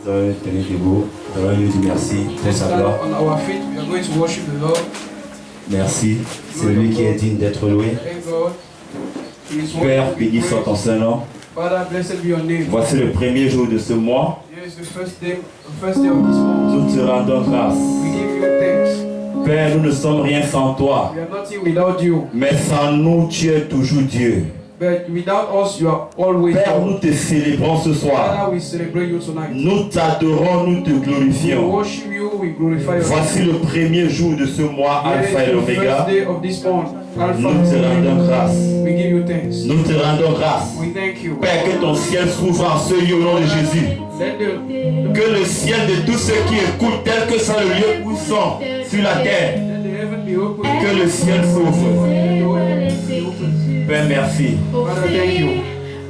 Nous allons tenir debout. Nous allons lui dire merci pour sa gloire. On our feet, we are going to worship the Lord. Merci. C'est lui qui est digne d'être loué. Thank God. He is Père, worthy to be béni soit ton praised. saint nom. Father, blessed be your name. Voici le premier jour de ce mois. Here is the first day of this month. Nous te rendons grâce. We give you thanks. Père, nous ne sommes rien sans toi. We are nothing without you. Mais sans nous, tu es toujours Dieu. But without us, you are always Père, God. nous te célébrons ce soir. Father, we celebrate you tonight. Nous t'adorons, nous te We glorifions. worship you, we glorify your Voici le premier jour de ce mois, name. Alpha et Here is the l'Oméga. first day of this month. Alpha Nous and te rendons Omega. grâce. We give you thanks. Nous te rendons grâce. We thank you. Père, que ton ciel s'ouvre en ce lieu au nom de Jésus. Let the Que le ciel de tous ceux qui écoutent, tel que soit le lieu où ils sont, sur la terre, heaven be open. que le ciel s'ouvre. Let the heaven be open. Père, merci. Father, thank you.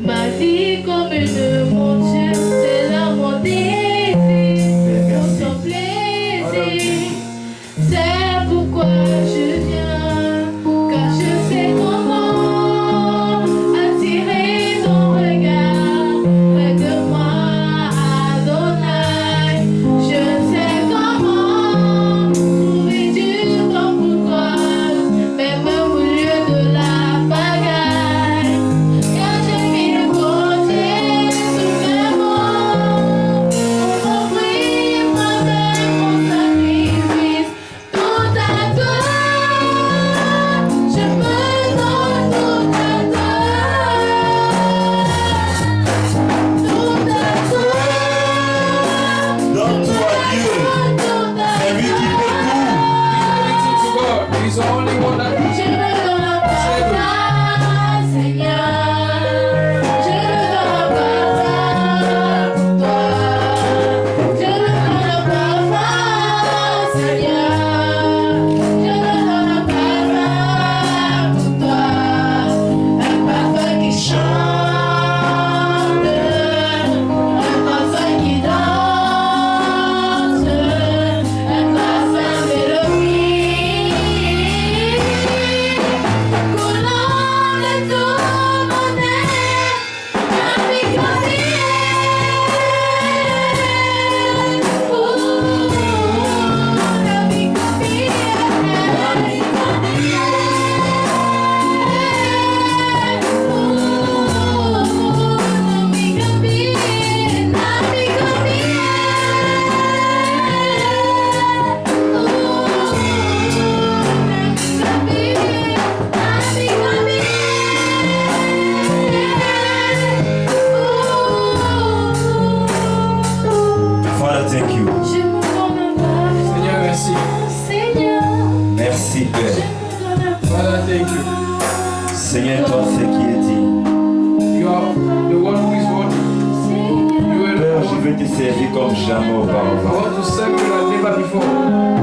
Ma vie comme une montagne, c'est la montée, pour ton plaisir. C'est pourquoi je viens, car je sais comment attirer ton regard près de moi, Adonai. Je sais comment trouver du temps pour toi, même au milieu de la bagaille. Car j'ai mis le côté sous mes mots pour offrir moi-même mon sacrifice. Tout à toi, je me donne tout à toi. Tout à toi, Donne-toi Dieu. C'est lui qui peut tout. Everything to God. He's the only one that je me donne la parole, Seigneur. Je me donne la parole pour toi. Je me donne la parole, Seigneur. Je me donne la parole pour toi. Un parfum qui chante, un parfum qui danse, un parfum mélodique. Coulant de tout mon être, un micro-billet. Un micro-billet. Father, thank you. Seigneur, merci. Merci, Père. Father, thank you. Seigneur, toi, c'est qui est dit. You are the one who is worthy. You are the Père, je one. veux te servir comme jamais I auparavant. want to serve you like never before.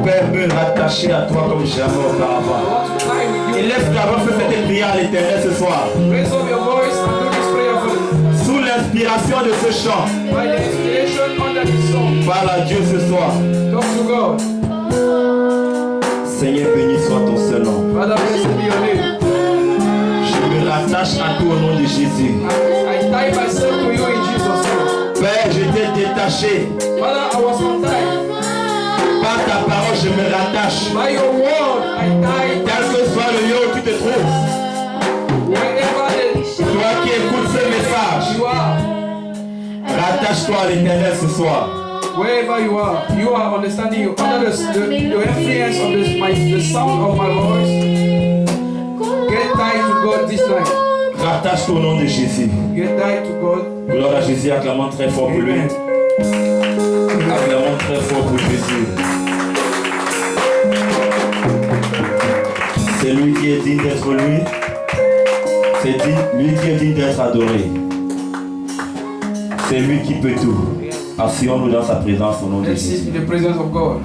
Père, me rattacher à toi comme jamais I auparavant. want to fly with you. Élève ta voix, fais cette prière à l'Éternel ce soir. Raise up your voice and do this prayer for Sous l'inspiration de ce chant, by the inspiration under this song. parle à Dieu ce soir. Talk to God. Seigneur, béni soit ton seul nom. Father, blessed be your name. Je me rattache à toi au nom de Jésus. I tie myself to you in Jesus' name. Père, je t'ai détaché. Father, I was untied. Par ta parole, je me rattache. By your word, I tie. Quel que soit le lieu où tu te trouves, Wherever toi qui écoutes ce message, you are, rattache-toi à l'Éternel ce soir. wherever you are understanding you under the influence of the sound of my voice. Get tied to God this night. Rattache-toi au nom de Jésus. Get tied to God. Gloire à Jésus, acclamons très fort pour lui. Amen. Acclamons très fort pour Jésus. C'est lui qui est digne d'être lui. C'est lui qui est digne d'être adoré. C'est lui qui peut tout. Asseyons-nous dans sa présence au nom de Let's sit Jésus. in the presence of God.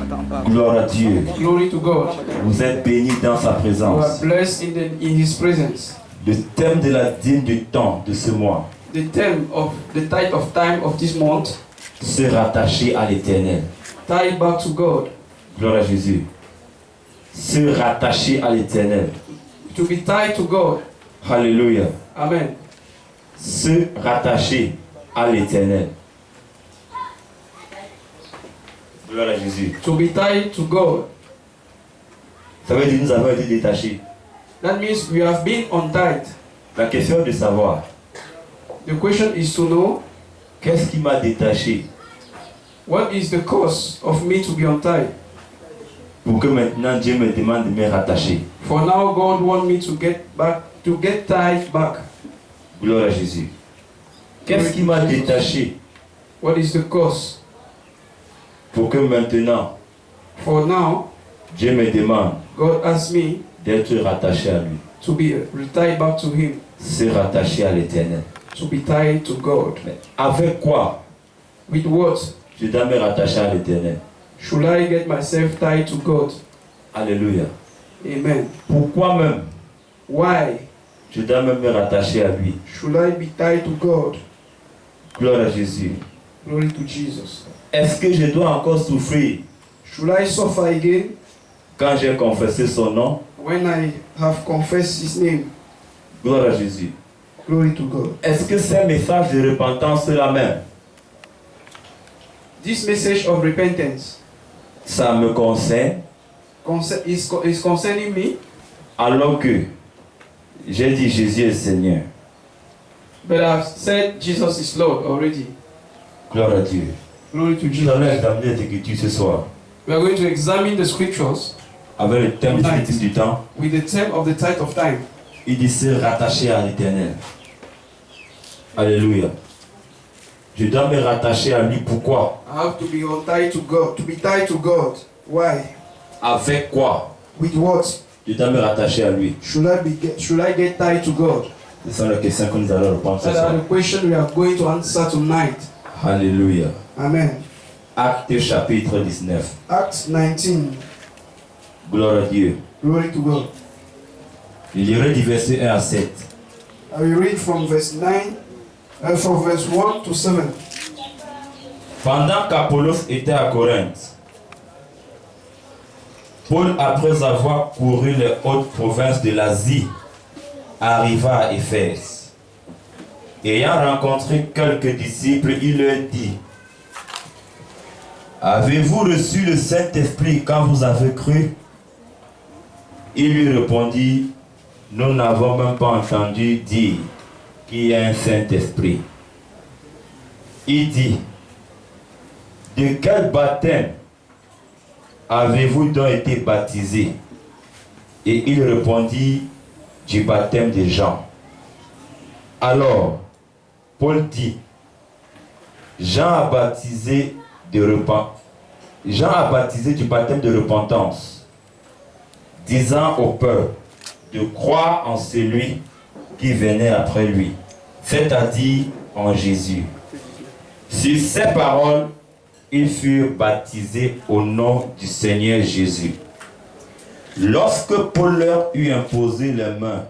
Gloire à Dieu. Glory to God. Vous êtes bénis dans sa You are présence. blessed in His presence. Le thème de la dîme du temps de ce mois, The theme of the tithe of time of this month, se rattacher à l'Éternel. tie back to God. Gloire à Jésus. Se rattacher à l'Éternel. To be tied to God. Alléluia. Amen. Se rattacher à l'Éternel. Gloire à Jésus. To be tied to God. Ça veut dire que nous avons été détachés. That means we have been untied. La question est de savoir, The question is to know, qu'est-ce qui m'a détaché what is the cause of me to be untied? pour que maintenant Dieu me demande de me rattacher. For now God wants me to get tied back. Gloire à Jésus. Qu'est-ce qui m'a détaché What is the cause? pour que maintenant For now, Dieu me demande God asks me d'être rattaché à lui, to be tied back to Him, se rattacher à l'Éternel. to be tied to God. Mais avec quoi With what je dois me rattacher à l'Éternel? should I get myself tied to God? Alléluia. Amen. Pourquoi même Why je dois même me rattacher à lui? should I be tied to God? Gloire à Jésus. Glory to Jesus. Est-ce que je dois encore souffrir Should I suffer again quand j'ai confessé son nom? when I have confessed His name? Gloire à Jésus. Glory to God. Est-ce que ces messages de repentance là même, This message of repentance ça me concerne is concerning me, alors que j'ai dit Jésus est Seigneur? but I've said Jesus is Lord already. Gloire à Dieu. Glory to Nous allons Jesus. examiner les Écritures ce soir We are going to examine the scriptures avec le thème définitif du temps. with the theme of the tithe of time. Il dit se rattacher à l'Éternel. Alléluia. Je dois me rattacher à lui. Pourquoi? I have to be untied to God, to be tied to God. Why? Avec quoi With what je dois me rattacher à lui? should I get tied to God? Ce sont les questions que nous allons répondre ce That soir. are the questions we are going to answer tonight. Alléluia. Amen. Acte chapitre 19. Acts 19. Gloire à Dieu. Glory to God. Je lirai du verset 1 à 7. I will read from verse 1 to 7. Pendant qu'Apollos était à Corinthe, Paul, après avoir couru les hautes provinces de l'Asie, arriva à Éphèse. Ayant rencontré quelques disciples, il leur dit: avez-vous reçu le Saint-Esprit quand vous avez cru? Il lui répondit: nous n'avons même pas entendu dire qu'il y a un Saint-Esprit. Il dit: de quel baptême avez-vous donc été baptisé? Et il répondit: du baptême de Jean. Alors, Paul dit: Jean a baptisé du baptême de repentance, disant au peuple de croire en celui qui venait après lui, c'est-à-dire en Jésus. Sur ces paroles, ils furent baptisés au nom du Seigneur Jésus. Lorsque Paul leur eut imposé les mains,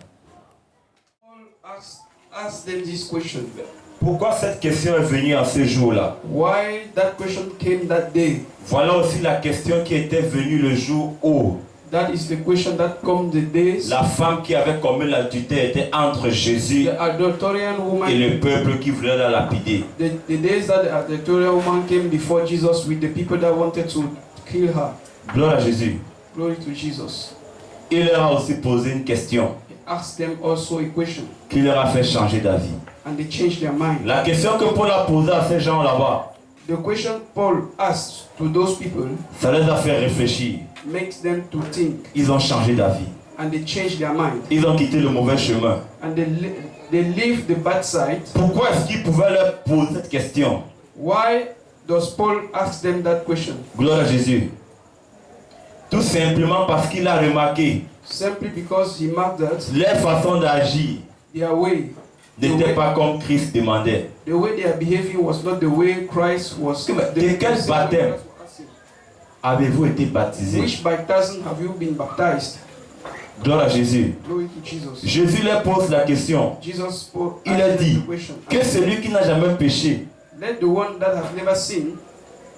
Paul asked them this question. pourquoi cette question est venue en ce jour-là? Why that question came that day? Voilà aussi la question qui était venue le jour où That is the question that come the days la femme qui avait commis l'adultère était entre Jésus the adulterian et woman, le peuple qui voulait la lapider. the days that the adulterian woman came before Jesus with the people that wanted to kill her. Gloire à Jésus. Glory to Jesus. Il leur a aussi posé une question He asked them also a question, qui leur a fait changer d'avis. and they changed their mind. La question que Paul a posée à ces gens là-bas, The question Paul asked to those people ça les a fait réfléchir. makes them to think, Ils ont changé d'avis. and they changed their mind, Ils ont quitté le mauvais chemin. and they leave the bad side. Pourquoi est-ce qu'il pouvait leur poser cette question? Why does Paul ask them that question? Gloire à Jésus. Tout simplement parce qu'il a remarqué Simply because he marked that leur façon d'agir their way, n'était pas comme Christ demandait. the way they are behaving was not the way Christ was. De quel baptême avez-vous été baptisé? Which baptism have you been baptized? Gloire à Jésus. Glory to Jesus. Jésus leur pose la question. Jesus spoke. Il a dit the question. que celui qui n'a jamais péché Let the one that have never sinned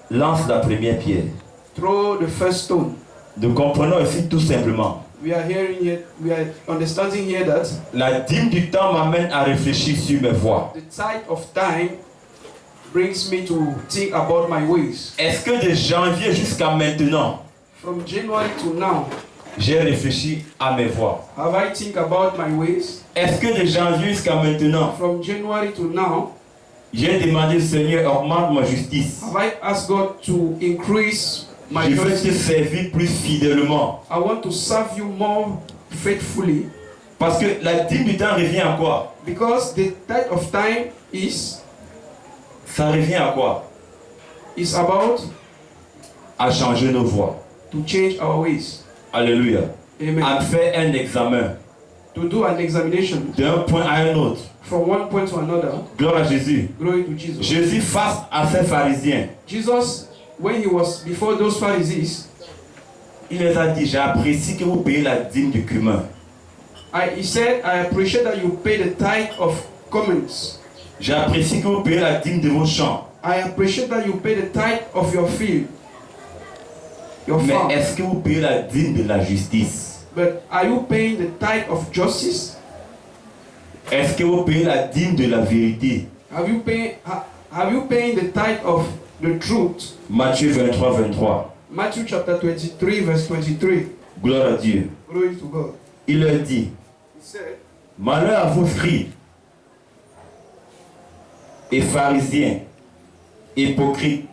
lance la première pierre. throw the first stone. Nous comprenons ici tout simplement. We are understanding here that La dîme du temps m'amène à réfléchir sur mes voies. the tide of time brings me to think about my ways. Est-ce que de janvier jusqu'à maintenant, From January to now, j'ai réfléchi à mes voies? have I think about my ways? Est-ce que de janvier jusqu'à maintenant, From January to now, j'ai demandé au Seigneur, augmente ma justice. have I asked God to increase my Je veux te justice? servir plus fidèlement. I want to serve you more faithfully, Parce que la dîme du temps revient à quoi? because the tithe of time Ça revient à quoi? is about À changer nos voies. to change our ways. Alléluia. Amen. À faire un examen To do an examination d'un point à un autre. from one point to another. Gloire à Jésus. Glory to Jesus. Jésus face à ces pharisiens, Jesus, when he was before those Pharisees, il les a dit, j'apprécie que vous payez la dîme du cumin. he said, I appreciate that you pay the tithe of commons. J'apprécie que vous payez la dîme de vos champs. I appreciate that you pay the tithe of your field, your Mais farm. est-ce que vous payez la dîme de la justice? But are you paying the tithe of justice? Est-ce que vous payez la dîme de la vérité? Have you paying the tithe of the truth? Matthieu 23, 23. Matthew chapter 23, verse 23. Gloire à Dieu. Glory to God. Il leur dit, He said, malheur à vous scribes et pharisiens, hypocrites,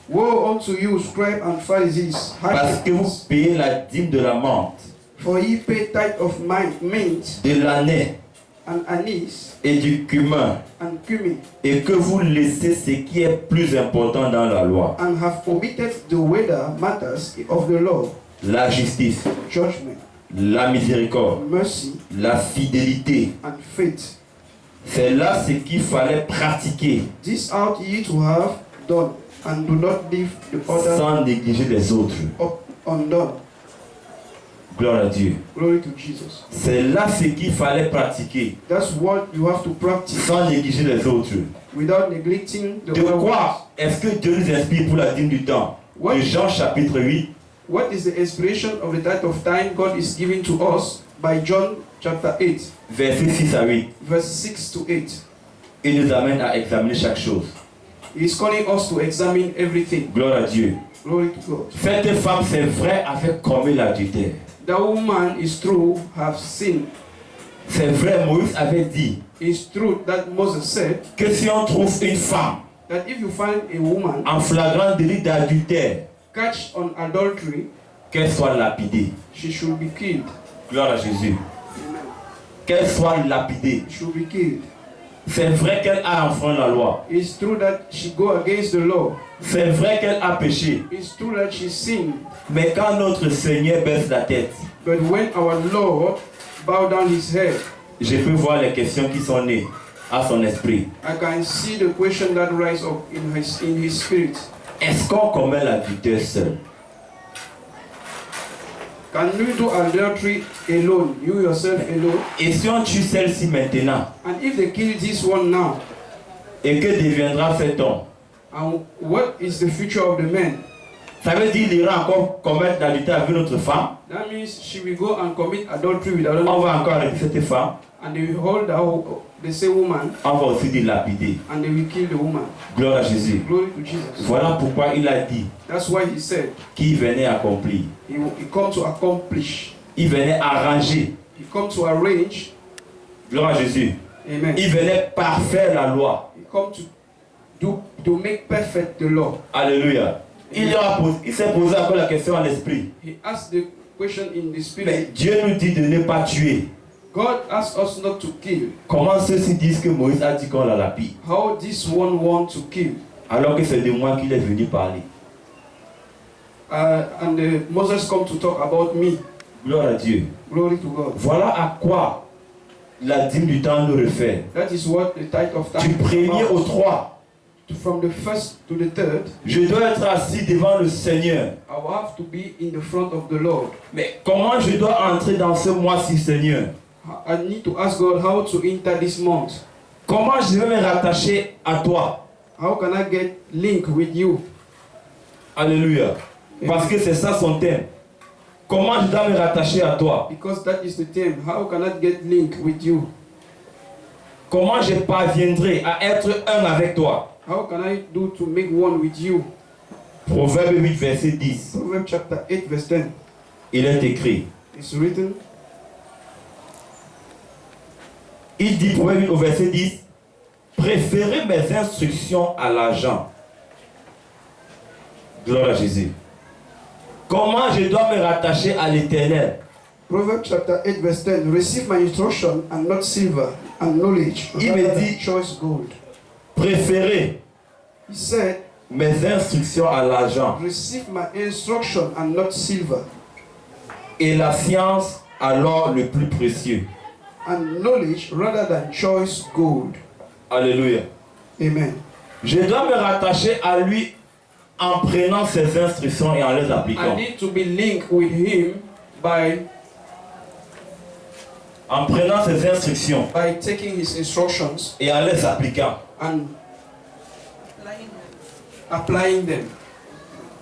woe unto you, scribes and Pharisees, parce que vous hypocrites, payez la dîme de la menthe, for ye pay tithe of mint de l'année and anise et du cumin, and cumin, et que vous laissez ce qui est plus important dans la loi, and have omitted the weightier matters of the law, la justice, judgment, la miséricorde, mercy, la fidélité. and faith. C'est là ce qu'il fallait pratiquer This ought ye to have done, and do not leave the other sans négliger les autres. undone. Gloire à Dieu. Glory to Jesus. C'est là ce qu'il fallait pratiquer That's what you have to practice sans négliger les autres. without neglecting the De other ones. quoi est-ce que Dieu nous inspire pour la dîme du temps? What, De Jean chapitre 8, what is the inspiration of the tithe of time God is giving to us by John chapter 8, versets 6 à 8. verse 6 to 8? Il nous amène à examiner chaque chose. He is calling us to examine everything. Gloire à Dieu. Glory to God. Cette femme, c'est vrai, avait commis l'adultère. The woman is true, have sinned. C'est vrai, Moïse avait dit It's true that Moses said que si on trouve une femme that if you find a woman en flagrant délit d'adultère, catch on adultery, qu'elle soit lapidée. she should be killed. Gloire à Jésus. Amen. Qu'elle soit lapidée. She should be killed. C'est vrai qu'elle a enfreint la loi. It's true that she go against the law. C'est vrai qu'elle a péché. It's true that she sinned. Mais quand notre Seigneur baisse la tête, But when our Lord bow down his head, je peux voir les questions qui sont nées à son esprit. I can see the question that rise up in his spirit. Est-ce qu'on commet l'adultère seul? Can you do adultery alone, you yourself alone? Et si on tue celle-ci maintenant, And if they kill this one now, et que deviendra cet homme? and what is the future of the man? Ça veut dire qu'il ira encore commettre l'adultère avec notre femme. That means she will go and commit adultery with another On va man, encore arrêter cette femme. and they will hold the same woman, On va aussi dilapider. and they will kill the woman. Gloire à Jésus. Glory to Jesus. Voilà pourquoi il a dit That's why he said qu'il venait accomplir. he come to accomplish. Il venait arranger. He come to arrange. Gloire à Jésus. Amen. Il venait parfaire la loi. He come to make perfect the law. Alléluia. Il s'est posé encore la question en esprit. He asked the question in the Mais spirit. Dieu nous dit de ne pas tuer. God asked us not to kill. Comment ceux-ci disent que Moïse a dit qu'on la lapide, How this one want to kill? alors que c'est de moi qu'il est venu parler? Moses come to talk about me. Gloire à Dieu. Glory to God. Voilà à quoi la dîme du temps nous réfère. That is what the tithe of time Du is premier about. au 3, From the first to the third, je dois être assis devant le Seigneur. I will have to be in the front of the Lord. Mais comment je dois entrer dans ce mois-ci, Seigneur? I need to ask God how to enter this month. Comment je vais me rattacher à toi? How can I get link with you? Alléluia. Parce que c'est ça son thème. Comment je dois me rattacher à toi? Because that is the theme. How can I get link with you? Comment je parviendrai à être un avec toi? How can I do to make one with you? Proverbe 8, verset 10. Proverbs chapter 8, verse 10. Il est écrit. It's written. Il dit, Proverbe 8 au verset 10, préférez mes instructions à l'argent. Gloire à Jésus. Comment je dois me rattacher à l'Éternel? Proverbs chapter 8, verse 10. Receive my instruction and not silver and knowledge. Il me rather dit- than choice gold. Préférez He said, mes instructions à l'argent receive my instruction and not silver, et la science à l'or le plus précieux. and knowledge rather than choice gold. Alléluia. Amen. Je dois me rattacher à lui en prenant ses instructions et en les I appliquant. need to be linked with him by En prenant ses instructions taking his instructions et en les appliquant. and applying them.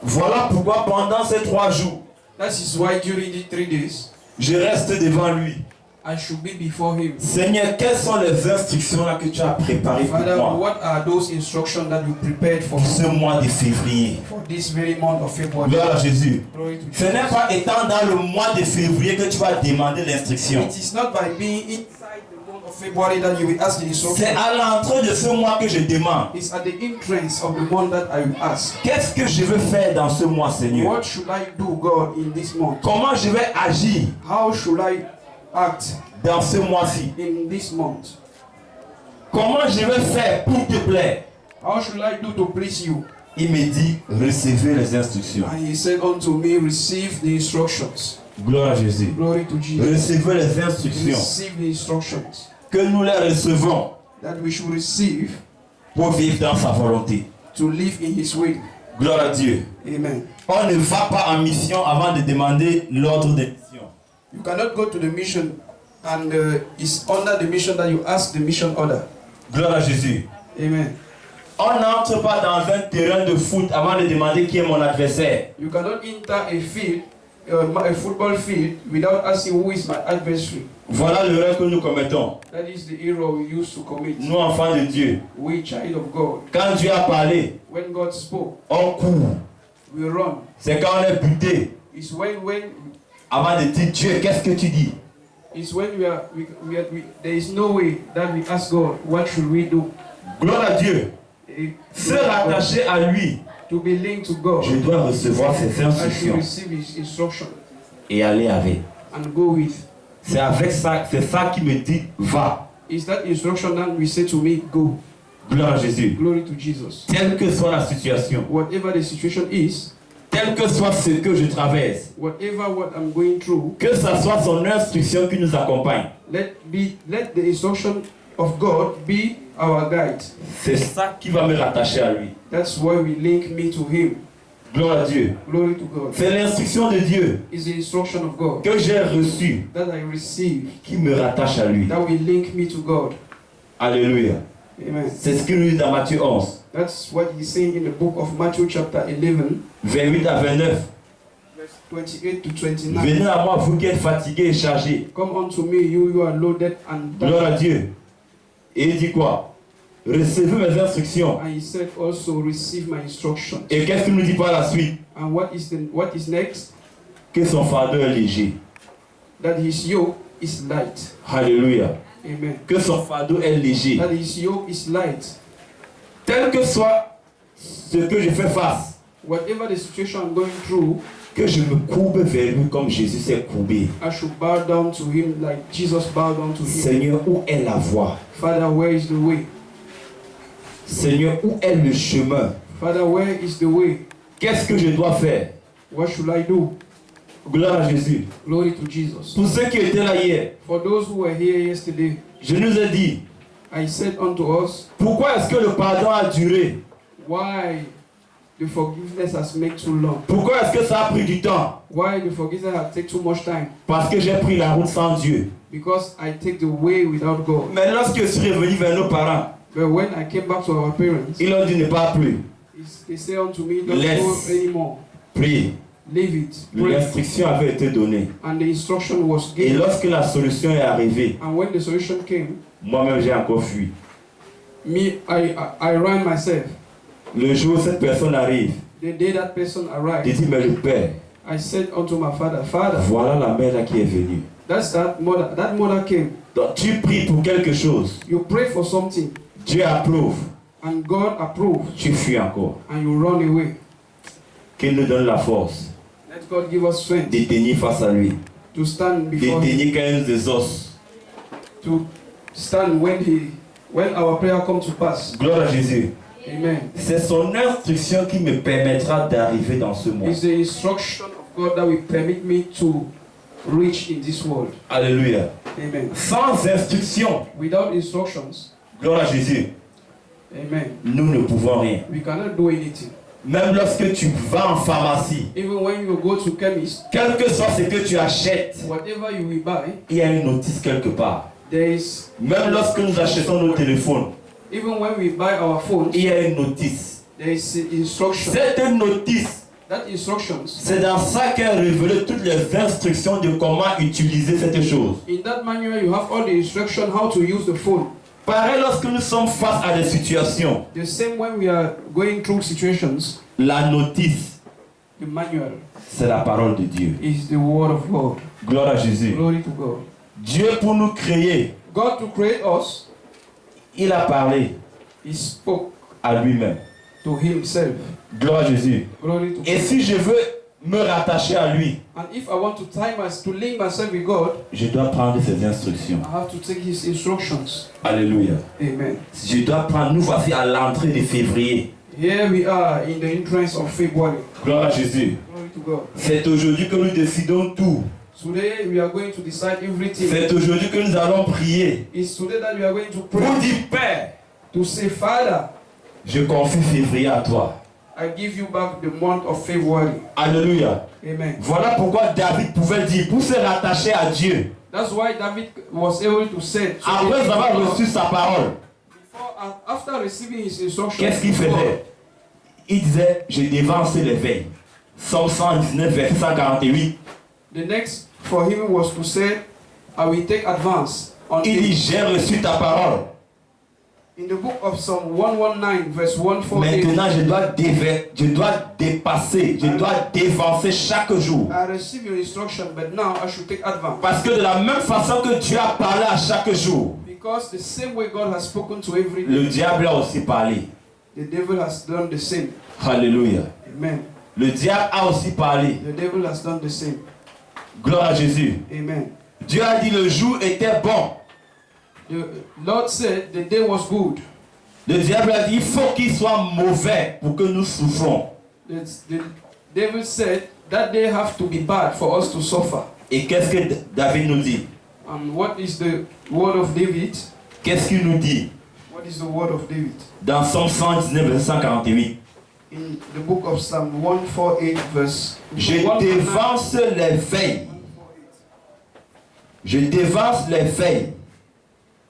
Voilà pourquoi pendant ces 3 jours, That is why during the 3 days, je reste devant lui. I should be before him. Seigneur, quelles sont les instructions là que tu as préparées pour Father, moi what are those instructions that you prepared for pour ce mois de février? for this very month of February? Gloire à Jésus. Glory to Ce n'est Jesus. pas étant dans le mois de février que tu vas demander l'instruction. It is not by being inside the month of February that you will ask the C'est instruction. à l'entrée de ce mois que je demande. It's at the entrance of the month that I will ask. Qu'est-ce que je veux faire dans ce mois, Seigneur? What should I do, God, in this month? Comment je vais agir How should I act dans ce mois-ci? in this month? Comment je vais faire pour te plaire? How should I do to please you? Il me dit, recevez les instructions. And he said unto me, receive the instructions. Gloire à Jésus. Glory to Jesus. Recevez les instructions. Receive the instructions Que nous les recevons that we should receive pour vivre dans sa volonté. to live in his will. Gloire à Dieu. Amen. On ne va pas en mission avant de demander l'ordre de mission. You cannot go to the mission and it's under the mission that you ask the mission order. Gloire à Jésus. Amen. On n'entre pas dans un terrain de foot avant de demander qui est mon adversaire. You cannot enter a field, a football field, without asking who is my adversary. Voilà l'erreur que nous commettons. That is the error we used to commit. Nous, enfants de Dieu. We, child of God. Quand Dieu a parlé, When God spoke, on court. we run. C'est quand on est buté. It's when Avant de dire Dieu, qu'est-ce que tu dis? it's when there is no way that we ask God, what should we do? Gloire à Dieu. Se rattacher à lui. To be linked to God. Je dois recevoir ses I should instructions receive his instruction et aller avec. and go with. C'est avec ça, c'est ça qui me dit va. Is that instruction that we say to me, go? Gloire à Jésus. Glory to Jesus. Quelle que soit la situation, Whatever the situation is, quel que soit ce que je traverse, whatever what I'm going through, que ça soit son instruction qui nous accompagne, let the instruction of God be our guide. c'est ça qui va me rattacher à lui. That's why we link me to Him. Gloire à Dieu. Glory to God. C'est l'instruction de Dieu Is the instruction of God que j'ai reçue that I receive qui me rattache à lui. that will link me to God. Alléluia. Amen. C'est ce qu'il nous dit dans Matthieu 11, That's what He's saying in the book of Matthew chapter 11, 28 à 29. verse 28 to 29. Venez à moi, vous qui êtes fatigués et chargés. Come unto me, you who are loaded and Gloire à burdened. Dieu. Et il dit quoi? Recevez mes instructions. And He said also, receive my instructions. Et qu'est-ce qu'il nous dit par la suite? And what is next? Que son fardeau est léger. That His yoke is light. Alléluia. Amen. Que son fardeau est léger. That His yoke is light. Tel que soit ce que je fais face, Whatever the situation I'm going through, que je me courbe vers lui comme Jésus s'est courbé. I should bow down to Him like Jesus bowed down to Him. Seigneur, où est la voie? Father, where is the way? Seigneur, où est le chemin? Father, where is the way? Qu'est-ce que je dois faire? What should I do? Gloire à Jésus. Glory to Jesus. Pour ceux qui étaient là hier, For those who were here yesterday, je nous ai dit, I said unto us, pourquoi est-ce que le pardon a duré? why the forgiveness has made too long? Pourquoi est-ce que ça a pris du temps? Why the forgiveness has taken too much time? Parce que j'ai pris la route sans Dieu. Because I take the way without God. Mais lorsque je suis revenu vers nos parents, But when I came back to our parents, ils ont dit ne pas plus. they say unto me, don't Laisse. go anymore. Prie. Leave it. Pray. L'instruction avait été donnée. And the instruction was Et given. lorsque la solution est arrivée, And when the solution came, moi-même j'ai encore fui. I ran myself. Le jour où cette personne arrive, The day that person il arrived, dit, mais le Père, I said unto my father, Father, voilà la mère là qui est venue. that's that mother. That mother came. Donc tu pries pour quelque chose, You pray for something, Dieu approuve, and God approves, tu fuis encore. and you run away. Qu'il nous donne la force Let God give us strength de tenir face à lui, to stand de before Him, tenir quand même des os. to stand when our prayer comes to pass. Gloire à Jésus. Amen. C'est son instruction qui me permettra d'arriver dans ce mois. It's the instruction of God that will permit me to reach in this world. Alléluia. Amen. Sans instruction, Without instructions, gloire à Jésus, amen, nous ne pouvons rien. we cannot do anything. Même lorsque tu vas en pharmacie, Even when you go to chemist, quel que soit ce que tu achètes, whatever you will buy, il y a une notice quelque part. there is, Même lorsque nous achetons nos téléphones, even when we buy our phones, il y a une notice. there is instruction. Cette notice, That instructions, c'est dans ça qu'est révélé toutes les instructions de comment utiliser cette chose. in that manual you have all the instruction how to use the phone. Pareil, lorsque nous sommes face à des situations, The same when we are going through situations, la notice, the manual c'est la parole de Dieu. is the word of God. Gloire à Jésus. Glory to God. Dieu, pour nous créer, God to create us, il a parlé He spoke à lui-même. to Himself. Gloire à Jésus. Glory to Et God. si je veux me rattacher à lui, And if I want to link myself with God, je dois prendre ses instructions. I have to take His instructions. Alléluia. Amen. Je dois prendre, nous voici à l'entrée de février. Here we are in the entrance of February. Gloire à Jésus. Glory to God. C'est aujourd'hui que nous décidons tout. Today we are going to decide everything. C'est aujourd'hui que nous allons prier. It's today that we are going to Pour pray. dire, Père, To say, Father, je confie février à toi. I give you back the month of February. Alléluia. Amen. Voilà pourquoi David pouvait dire, pour se rattacher à Dieu, That's why David was able to say, après avoir reçu sa parole, after receiving his instructions, qu'est-ce qu'il faisait? Il disait, je dévance les veilles. Psaume 119, verset 148. the next for him was to say, I will take advance on Il dit, it. j'ai reçu ta parole. In the book of Psalm 119, verse 148, Maintenant, je dois dépasser, je dois dévancer chaque jour. I received your instruction, but now I should take advance. Parce que de la même façon que Dieu a parlé à chaque jour, Because the same way God has spoken to every day, le diable a aussi parlé. the devil has done the same. Alléluia. Amen. Le diable a aussi parlé. The devil has done the same. Gloire à Jésus. Amen. Dieu a dit le jour était bon. The Lord said the day was good. Le diable a dit il faut qu'il soit mauvais pour que nous souffrons. The devil said that day have to be bad for us to suffer. Et qu'est-ce que David nous dit? And what is the word of David? Qu'est-ce qu'il nous dit? What is the word of David? Dans Psaume 119, verset 148. In the book of Psalm 148, verse Je 149. dévance les veilles. Je dévance les veilles.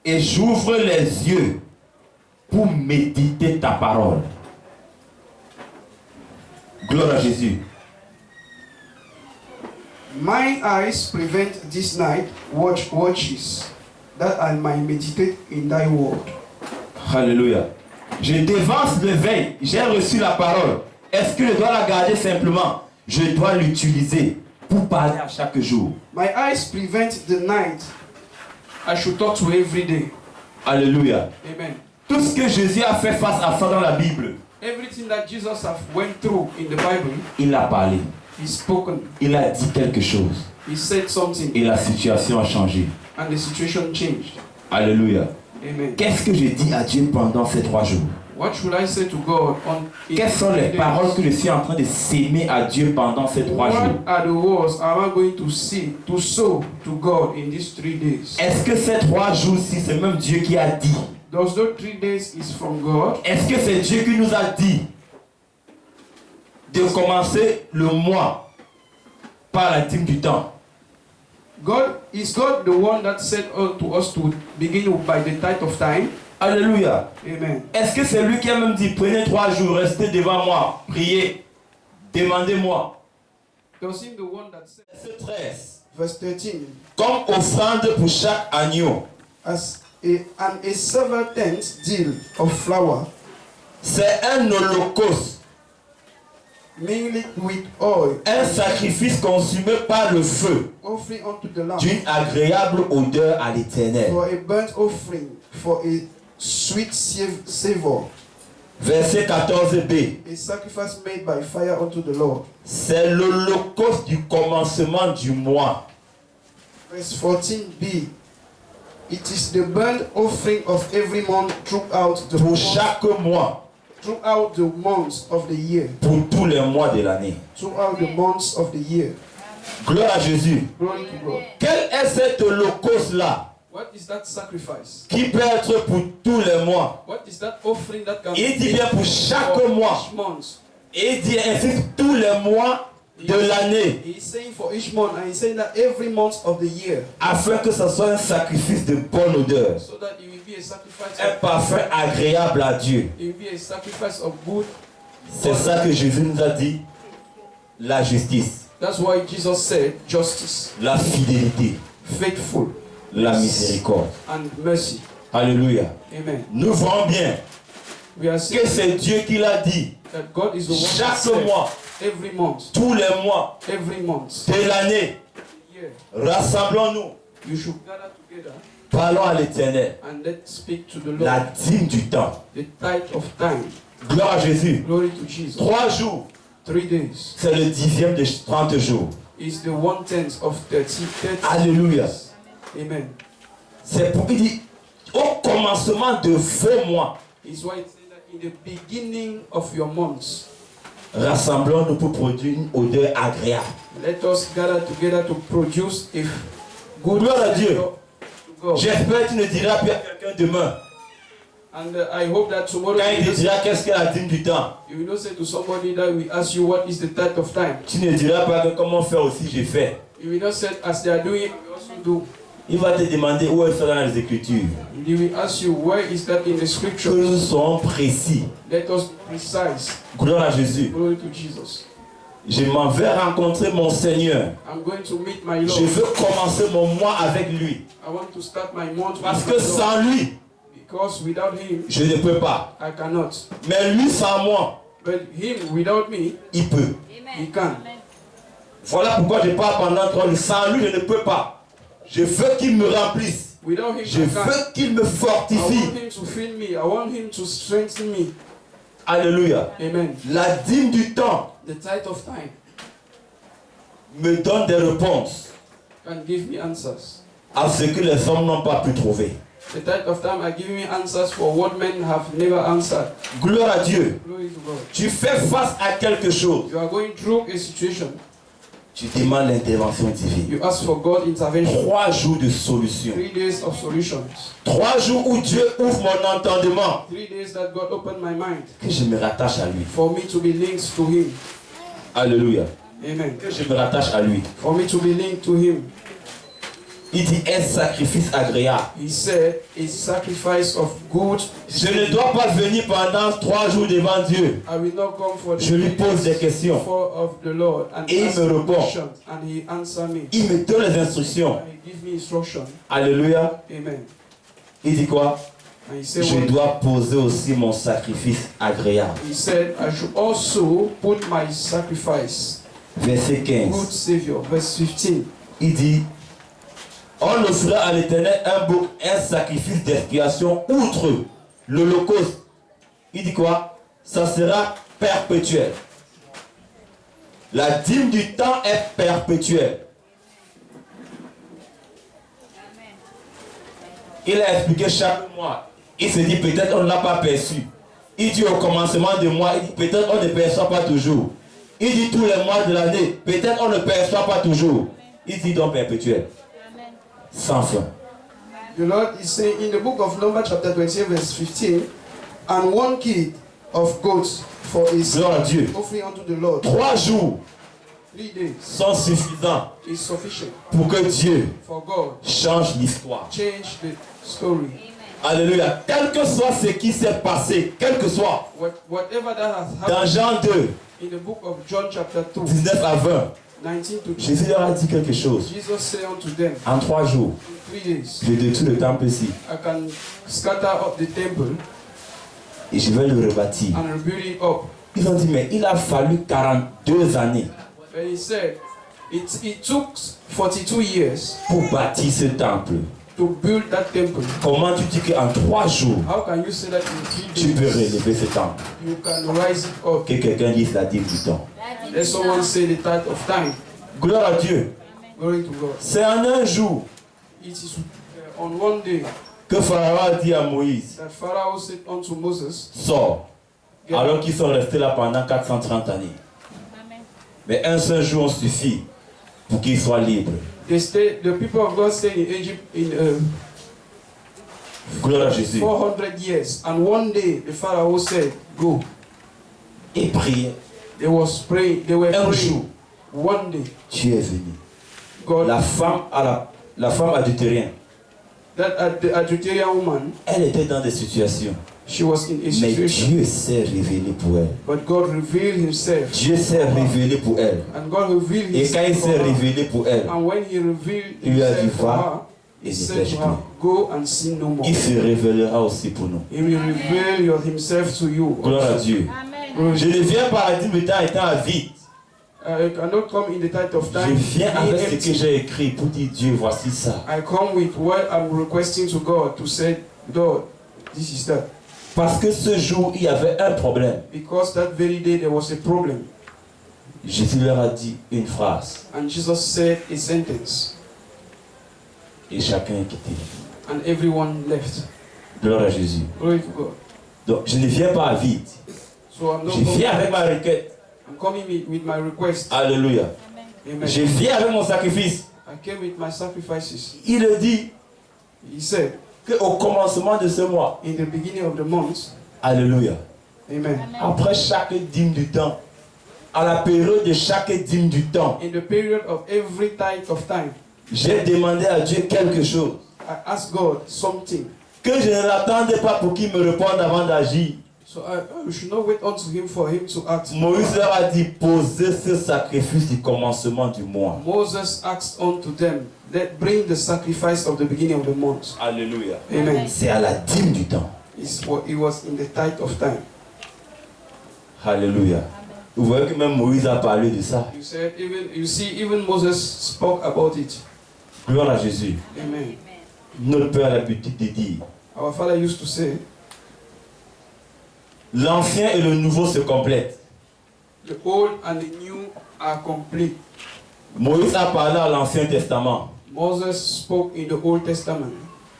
Et j'ouvre les yeux pour méditer ta parole. Gloire à Jésus. Mine eyes prevent this night watches, that I might meditate in thy word. Alléluia. Je dévance les veilles. J'ai reçu la parole. Est-ce que je dois la garder simplement? Je dois l'utiliser pour parler à chaque jour. My eyes prevent the night. I should talk to every day. Alléluia. Amen. Tout ce que Jésus a fait face à ça dans la Bible, Everything that Jesus have went through in the Bible, il a parlé. He spoken. Il a dit quelque chose. He said something, Et la situation a changé. and the situation changed. Alléluia. Amen. Qu'est-ce que j'ai dit à Dieu pendant ces 3 jours? What should I say to God in Quelles sont les 3 days? paroles que je suis en train de s'aimer à Dieu pendant ces 3 jours? What are the words am I going to see, to sow to God in these 3 days? Est-ce que ces 3 jours-ci, c'est même Dieu qui a dit? Those 3 days is from God. Est-ce que c'est Dieu qui nous a dit de commencer le mois par la dîme du temps? Is God the one that said to us to begin by the tithe of time? Alléluia. Amen. Est-ce que c'est lui qui a même dit, prenez 3 jours, restez devant moi, priez, demandez-moi? Was him the one that said, Verset 13. verse 13, Comme offrande pour chaque agneau, as a several tenths deal of flour, C'est un holocauste, mingled with oil, un sacrifice consumé par le feu, offering unto the Lamb, d'une agréable odeur à l'Éternel. for a burnt offering, for a sweet savor, Verset 14b. a sacrifice made by fire unto the Lord. C'est l'holocauste du commencement du mois. Verse 14b. It is the burnt offering of every month throughout the Pour months, chaque mois, throughout the months of the year, pour tous les mois de l'année. throughout the months of the year. Gloire à Jésus. Glory to God. Quel est cet holocauste-là What is that sacrifice? qui peut être pour tous les mois? What is that offering that can Il dit be bien pour chaque mois. each month? Et il dit ainsi tous les mois de l'année, He's saying for each month, and he's saying that every month of the year, afin que ce soit un sacrifice de bonne odeur, so that it will be a sacrifice un parfum agréable à Dieu. it will be a sacrifice of good. C'est ça que Jésus nous a dit, la justice, That's why Jesus said justice, la fidélité, faithful, la miséricorde. and mercy. Alléluia. Amen. Nous voyons bien We are que saying c'est Dieu qui l'a dit. that God is the one that Chaque said mois, every month, tous les mois every month, de l'année, year, rassemblons-nous, you should gather together parlons à l'Éternel. and let's speak to the La Lord. dîme du temps. The tithe of time. Gloire à Jésus. Glory to Jesus. 3 jours, 3 days c'est le 10e de 30 jours. is the 1/10 of 30 Alléluia. days. Amen. C'est pour, il dit, au commencement de vos mois, It's why it says that in the beginning of your months, rassemblons-nous pour produire une odeur agréable. let us gather together to produce a good Gloire à Dieu. savor to God. J'espère que tu ne diras plus à quelqu'un demain, And I hope that tomorrow quand il te you dira qu'est-ce que la dîme du temps, will not say to somebody that will ask you what is the tithe of time. tu ne diras pas que comment faire aussi j'ai fait. You will not say as they are doing, we also do. Il va te demander où est ça dans les Écritures. He will ask you where is that in the Que scriptures. nous soyons précis. Let us be precise. Gloire à Jésus. Glory to Jesus. Je m'en vais rencontrer mon Seigneur. I'm going to meet my Je Lord. veux commencer mon mois avec lui. I want to start my month Parce with que my Lord. sans lui, Because without him, je ne peux pas. I cannot. Mais lui sans moi, But him without me, il peut. he can. Voilà pourquoi je parle pendant 3 jours. Sans lui, je ne peux pas. Je veux qu'il me remplisse. Without him, Je I can. veux qu'il me I fortifie. want him to fill me. I want him to strengthen me. Alléluia. Amen. La dîme du temps The tithe of time me donne des réponses can give me answers. à ce que les hommes n'ont pas pu trouver. The tithe of time are giving me answers for what men have never answered. Gloire à Dieu. Glory to God. Tu fais face à quelque chose. You are going through a situation. Tu demandes l'intervention divine. You ask for God intervention. 3 jours de solution. 3 days of solutions. 3 jours où Dieu ouvre mon entendement. 3 days that God opened my mind Que je me rattache à lui. for me to be linked to him. Alléluia. Amen. Que je me rattache à lui. For me to be linked to him. Il dit un sacrifice agréable. He said a sacrifice of good. Je ne dois pas venir pendant 3 jours devant Dieu. I will not come for the Je lui pose des questions. for of the Lord and Et il ask me him répond. questions and he answer me. Il me donne les instructions. And he give me instruction. Alléluia. Amen. Il dit quoi? And he said, Je what? dois poser aussi mon sacrifice agréable. He said, I should also put my sacrifice, Verset 15. good Savior. Verse 15. Il dit, on offrira à l'Éternel un sacrifice d'expiation outre l'Holocauste. Il dit quoi? Ça sera perpétuel. La dîme du temps est perpétuelle. Il a expliqué chaque mois. Il se dit peut-être on ne l'a pas perçu. Il dit au commencement du mois, il dit peut-être on ne perçoit pas toujours. Il dit tous les mois de l'année, peut-être on ne perçoit pas toujours. Il dit donc perpétuel. Sans fin. The Lord is saying in the book of Numbers chapter 28 verse 15, and 1 kid of goats for a Gloire à Dieu. offering unto the Lord. 3 jours 3 days sont suffisants is sufficient pour que Dieu for God change l'histoire. change the story. Alléluia. Quel que soit ce qui s'est passé, quel que soit, Whatever that has dans happened Jean 2, in the book of John chapter 2, 19 à 20, 19 to Jésus leur a dit quelque chose. Jesus said unto them, En 3 jours, in 3 days, je détruis le temple ici I can scatter up the temple et je vais le rebâtir. and rebuild it up. Ils ont dit, mais il a fallu 42 années And he said, it took 42 years pour bâtir ce temple. to build that temple. Comment tu dis qu'en 3 jours, How can you say that in 3 tu peux days relever ce temple? you can rise it up? Que quelqu'un dise la dîme du temps. Let someone say the tithe of time. Gloire à Dieu. Glory to God. C'est en un jour It is on one day que Pharaon a dit à Moïse, that Pharaoh said unto Moses, sors. get Alors qu'ils sont restés là pendant 430 années. Mais un seul jour suffit pour qu'ils soient libres. the people of God stayed in Egypt in Gloire à Jésus. 400 years, and one day the Pharaoh said, "Go." Et priez. They was praying. They were Un praying. jour, One day, tu es venu. God, La femme adultérienne, that the Adulterian woman, elle était dans des situations. she was in a Mais situation, Dieu s'est révélé pour elle. but God revealed Himself, Dieu s'est révélé pour elle. and God revealed Et quand il Himself s'est for her. révélé pour elle, And when He revealed il lui a dit, Himself for va her, et He ne said pêche to her, plus. "Go and sin no more." Il se révélera aussi pour nous. He will reveal Himself to you. Gloire à Dieu. Je ne viens pas à dire, mais temps étant vide. I cannot come in the tithe of Je time. viens being avec ce que empty. j'ai écrit pour dire, Dieu, voici ça. I come with what I'm requesting to God to say, God, this is that. Parce que ce jour, il y avait un problème. Because that very day there was a problem. Jésus leur a dit une phrase. And Jesus said a sentence. Et chacun est quitté. And everyone left. Gloire à Jésus. Glory to God. Donc, je ne viens pas à vide. So I'm not Je viens avec ma requête. I'm coming with my request. Alléluia. Amen. Je viens avec mon sacrifice. I came with my sacrifices. Il le dit He said, qu'au commencement de ce mois, in the beginning of the month, Alléluia, Amen. après chaque dîme du temps, à la période de chaque dîme du temps, In the period of every tithe of time, j'ai demandé à Dieu quelque chose I asked God something. que je ne l'attendais pas pour qu'il me réponde avant d'agir. So I should not wait unto Him for Him to act. Moïse leur a dit, posez ce sacrifice du commencement du mois. Moses asked unto them, let bring the sacrifice of the beginning of the month. Alléluia. Amen. C'est à la dîme du temps. It was in the tithe of time. Alléluia. Vous voyez que même Moïse a parlé de ça. You see, even Moses spoke about it. Gloire à Jésus. Amen. Notre Père a l'habitude de dire, Our father used to say, l'ancien et le nouveau se complètent. the old and the new are complete. Moïse a parlé à l'Ancien Testament. Moses spoke in the Old Testament.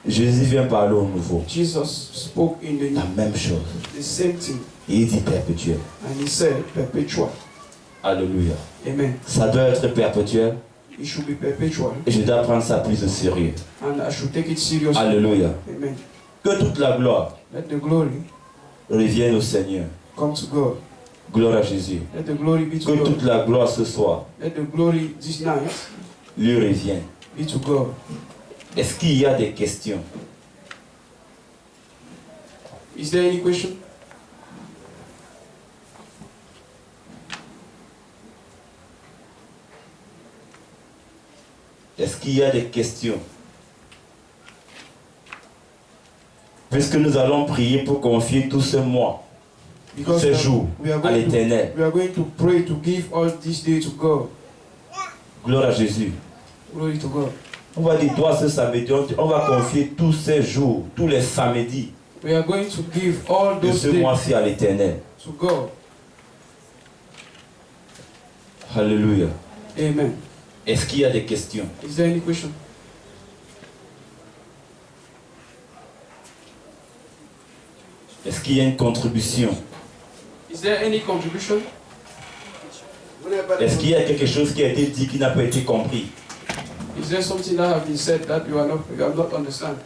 Jésus vient parler au nouveau. Jesus spoke in La the même chose. same thing. Et il dit perpétuel. And he said, perpetual. Alléluia. Amen. Ça doit être perpétuel. It should be perpetual. Et je dois prendre ça plus au sérieux. And I should take it seriously. Alléluia. Amen. Que toute la gloire Let the glory revienne au Seigneur. come to God. Gloire à Jésus. Let the glory be to Que God. toute la gloire ce soir Let the glory this night lui revienne. be to God. Est-ce qu'il y a des questions? Is there any question? Est-ce qu'il y a des questions? Puisque nous allons prier pour confier tout ce mois, tous ces jours we are à going to, l'Éternel. we are going to pray to give all this day to God. Gloire à Jésus. Glory to God. On va dire, toi ce samedi, on va confier tous ces jours, tous les samedis We are going to give all de those ce days mois-ci à l'Éternel. to God. Alléluia. Amen. Est-ce qu'il y a des questions? Is there any question? Est-ce qu'il y a une contribution? Is there any contribution? Est-ce qu'il y a quelque chose qui a été dit qui n'a pas été compris? Is there something that have been said that you have not understand?